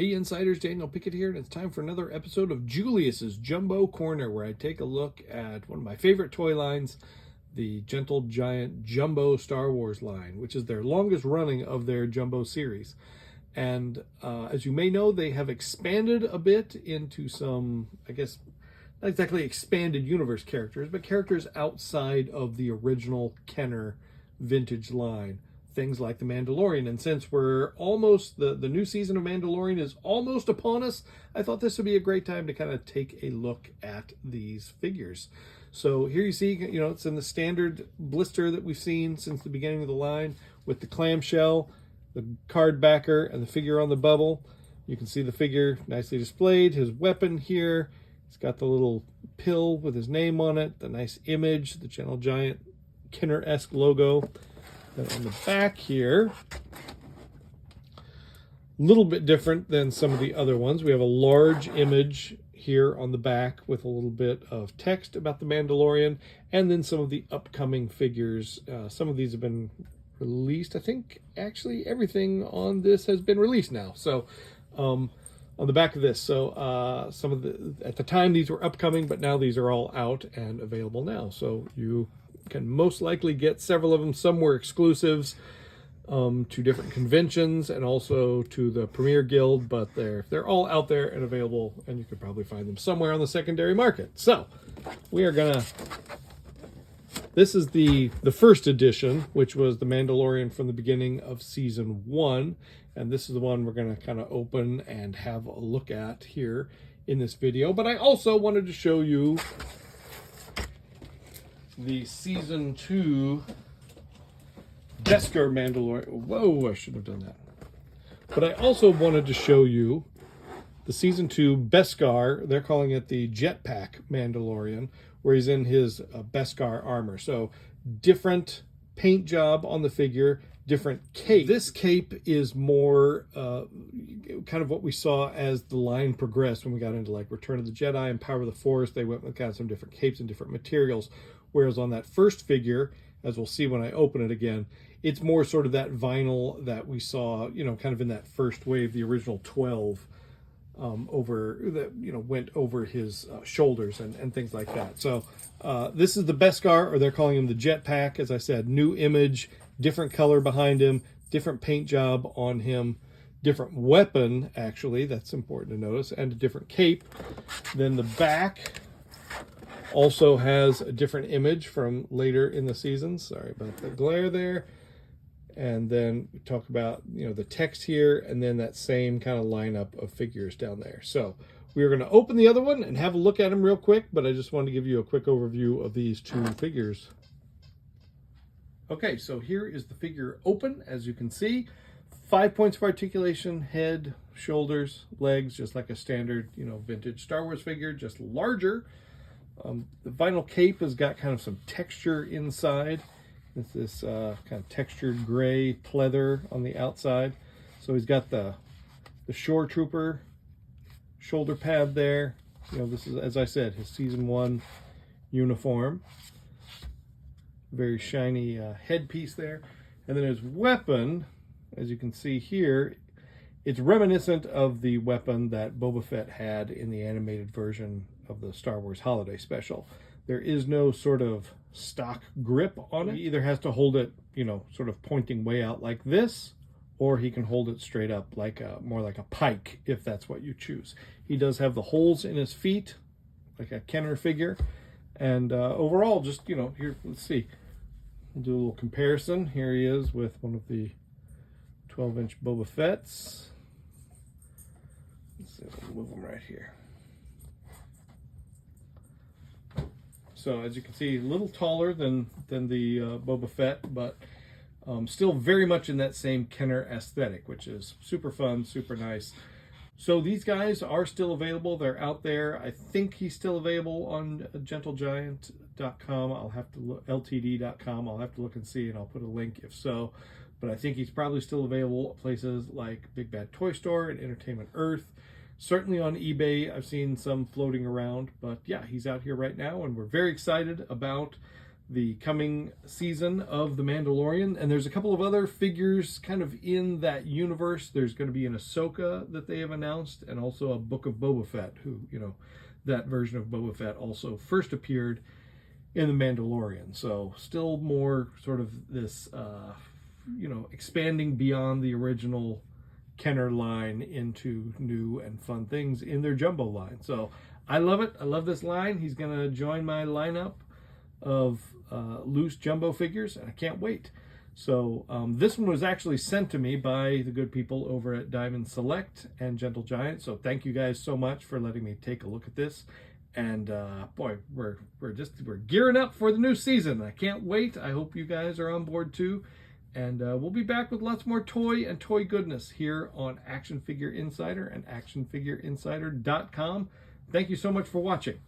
Hey Insiders, Daniel Pickett here, and it's time for another episode of Julius's Jumbo Corner, where I take a look at one of my favorite toy lines, the Gentle Giant Jumbo Star Wars line, which is their longest running of their Jumbo series. And as you may know, they have expanded a bit into some, I guess, not exactly expanded universe characters, but characters outside of the original Kenner vintage line. Things like the Mandalorian. And since we're almost, the new season of Mandalorian is almost upon us, I thought this would be a great time to kind of take a look at these figures. So here you see, it's in the standard blister that we've seen since the beginning of the line, with the clamshell, the card backer, and the figure on the bubble. You can see the figure nicely displayed, his weapon here. He's got the little pill with his name on it, the nice image, the Gentle Giant Kenner-esque logo. Then on the back here, a little bit different than some of the other ones. We have a large image here on the back with a little bit of text about the Mandalorian, and then some of the upcoming figures. Some of these have been released. I think actually everything on this has been released now. So on the back of this, so some of the, at the time these were upcoming, but now these are all out and available now. So you can most likely get several of them. Some were exclusives to different conventions and also to the Premier Guild, but they're all out there and available, and you could probably find them somewhere on the secondary market. So we are gonna, this is the first edition, which was the Mandalorian from the beginning of season 1, and this is the one we're gonna kind of open and have a look at here in this video. But I also wanted to show you the season 2 Beskar Mandalorian. Whoa, I shouldn't have done that. But I also wanted to show you the season 2 Beskar. They're calling it the Jetpack Mandalorian, where he's in his Beskar armor. So different paint job on the figure, different cape. This cape is more kind of what we saw as the line progressed when we got into like Return of the Jedi and Power of the Force. They went with kind of some different capes and different materials. Whereas on that first figure, as we'll see when I open it again, it's more sort of that vinyl that we saw, kind of in that first wave, the original 12, over that, went over his shoulders and things like that. So this is the Beskar, or they're calling him the Jetpack. As I said, new image, different color behind him, different paint job on him, different weapon, actually, that's important to notice, and a different cape. Then the back also has a different image from later in the season. Sorry about the glare there. And then we talk about, the text here, and then that same kind of lineup of figures down there. So we are going to open the other one and have a look at them real quick, but I just wanted to give you a quick overview of these two figures. Okay, so here is the figure open. As you can see, 5 points of articulation, head, shoulders, legs, just like a standard, vintage Star Wars figure, just larger. The vinyl cape has got kind of some texture inside. It's this kind of textured gray pleather on the outside. So he's got the Shore Trooper shoulder pad there. This is, as I said, his season 1 uniform. Very shiny headpiece there. And then his weapon, as you can see here, it's reminiscent of the weapon that Boba Fett had in the animated version of the Star Wars Holiday Special. There is no sort of stock grip on it. He either has to hold it, sort of pointing way out like this, or he can hold it straight up like more like a pike, if that's what you choose. He does have the holes in his feet, like a Kenner figure. And overall, just, here, let's see. We'll do a little comparison. Here he is with one of the 12-inch Boba Fett's. Let's see if we'll move him right here. So as you can see, a little taller than the Boba Fett, but still very much in that same Kenner aesthetic, which is super fun, super nice. So these guys are still available. They're out there. I think he's still available on gentlegiant.com. I'll have to look, LTD.com. I'll have to look and see, and I'll put a link if so. But I think he's probably still available at places like Big Bad Toy Store and Entertainment Earth. Certainly on eBay, I've seen some floating around, but yeah, he's out here right now, and we're very excited about the coming season of The Mandalorian. And there's a couple of other figures kind of in that universe. There's going to be an Ahsoka that they have announced, and also a Book of Boba Fett, who, you know, that version of Boba Fett also first appeared in The Mandalorian. So still more sort of this, you know, expanding beyond the original Kenner line into new and fun things in their Jumbo line. So I love it. I love this line. He's going to join my lineup of loose Jumbo figures, and I can't wait. So this one was actually sent to me by the good people over at Diamond Select and Gentle Giant. So thank you guys so much for letting me take a look at this. And boy, we're gearing up for the new season. I can't wait. I hope you guys are on board too. And we'll be back with lots more toy and toy goodness here on Action Figure Insider and actionfigureinsider.com. Thank you so much for watching.